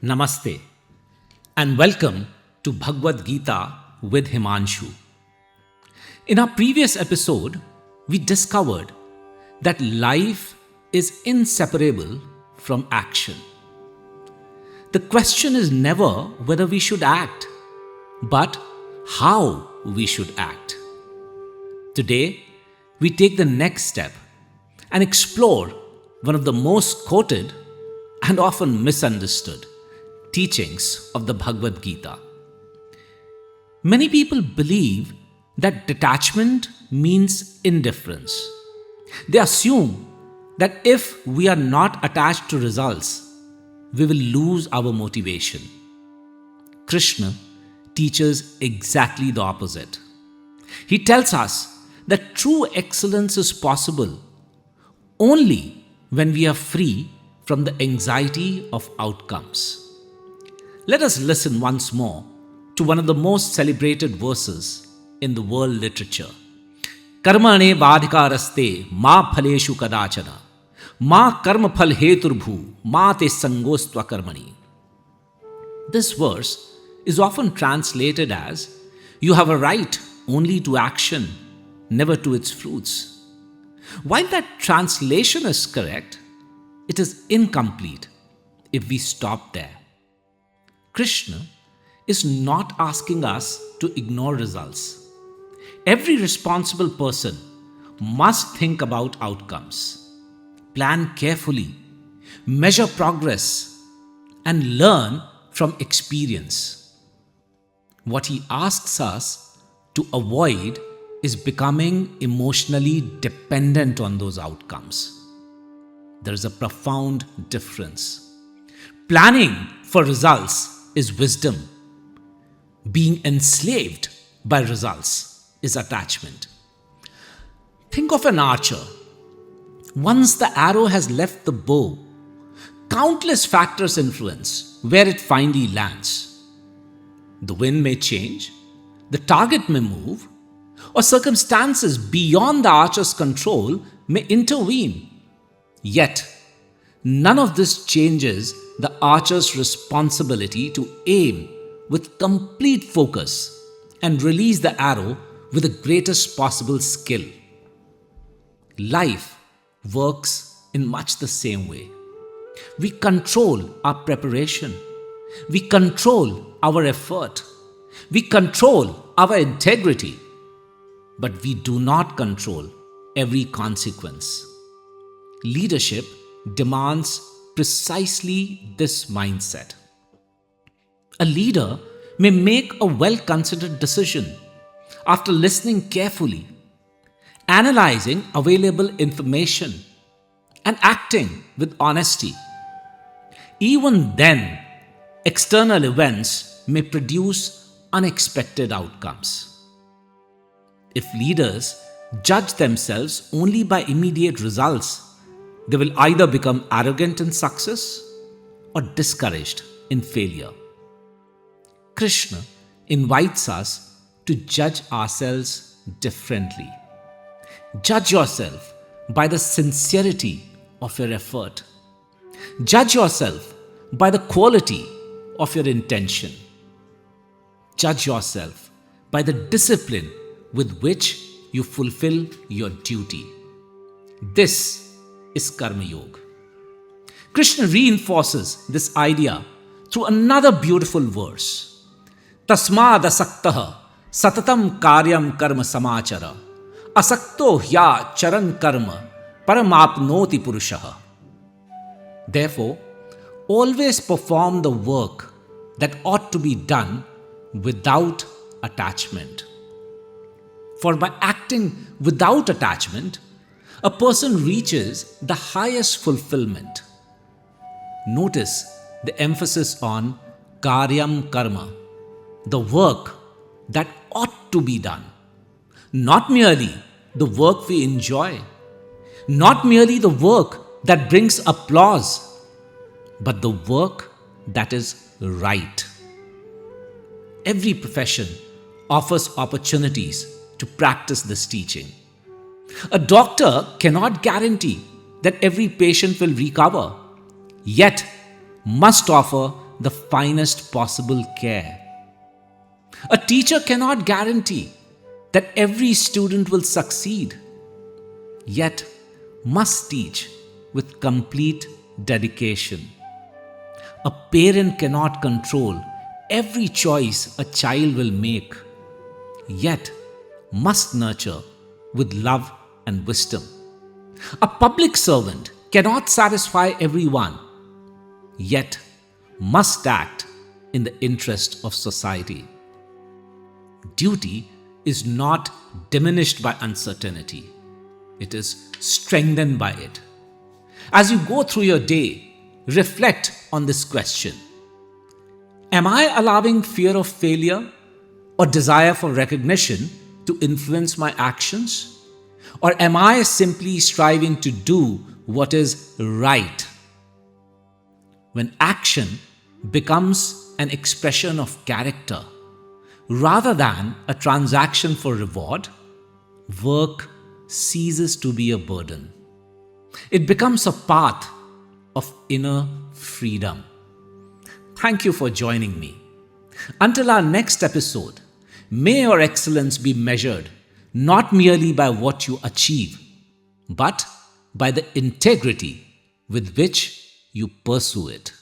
Namaste and welcome to Bhagavad Gita with Himanshu. In our previous episode, we discovered that life is inseparable from action. The question is never whether we should act, but how we should act. Today, we take the next step and explore one of the most quoted and often misunderstood teachings of the Bhagavad Gita. Many people believe that detachment means indifference. They assume that if we are not attached to results, we will lose our motivation. Krishna teaches exactly the opposite. He tells us that true excellence is possible only when we are free from the anxiety of outcomes. Let us listen once more to one of the most celebrated verses in the world literature. Karmane vadhikaraste ma phaleshu kadachana ma karma phal heturbhu ma te sangostva karmani. This verse is often translated as, you have a right only to action, never to its fruits. While that translation is correct, it is incomplete if we stop there. Krishna is not asking us to ignore results. Every responsible person must think about outcomes, plan carefully, measure progress, and learn from experience. What he asks us to avoid is becoming emotionally dependent on those outcomes. There is a profound difference. Planning for results is wisdom. Being enslaved by results is attachment. Think of an archer. Once the arrow has left the bow, countless factors influence where it finally lands. The wind may change, the target may move, or circumstances beyond the archer's control may intervene. Yet, none of this changes the archer's responsibility to aim with complete focus and release the arrow with the greatest possible skill. Life works in much the same way. We control our preparation. We control our effort. We control our integrity. But we do not control every consequence. Leadership demands precisely this mindset. A leader may make a well-considered decision after listening carefully, analyzing available information, and acting with honesty. Even then, external events may produce unexpected outcomes. If leaders judge themselves only by immediate results, they will either become arrogant in success or discouraged in failure. Krishna invites us to judge ourselves differently. Judge yourself by the sincerity of your effort. Judge yourself by the quality of your intention. Judge yourself by the discipline with which you fulfill your duty. This is Karma Yoga. Krishna reinforces this idea through another beautiful verse. Tasmad asaktaha satatam karyam karma samachara asakto hya charan karma paramapnoti purushaha. Therefore, always perform the work that ought to be done without attachment. For by acting without attachment, a person reaches the highest fulfillment. Notice the emphasis on karyam karma, the work that ought to be done. Not merely the work we enjoy, not merely the work that brings applause, but the work that is right. Every profession offers opportunities to practice this teaching. A doctor cannot guarantee that every patient will recover, yet must offer the finest possible care. A teacher cannot guarantee that every student will succeed, yet must teach with complete dedication. A parent cannot control every choice a child will make, yet must nurture with love and wisdom. A public servant cannot satisfy everyone, yet must act in the interest of society. Duty is not diminished by uncertainty. It is strengthened by it. As you go through your day, reflect on this question. Am I allowing fear of failure or desire for recognition to influence my actions? Or am I simply striving to do what is right? When action becomes an expression of character rather than a transaction for reward, work ceases to be a burden. It becomes a path of inner freedom. Thank you for joining me. Until our next episode, may your excellence be measured not merely by what you achieve, but by the integrity with which you pursue it.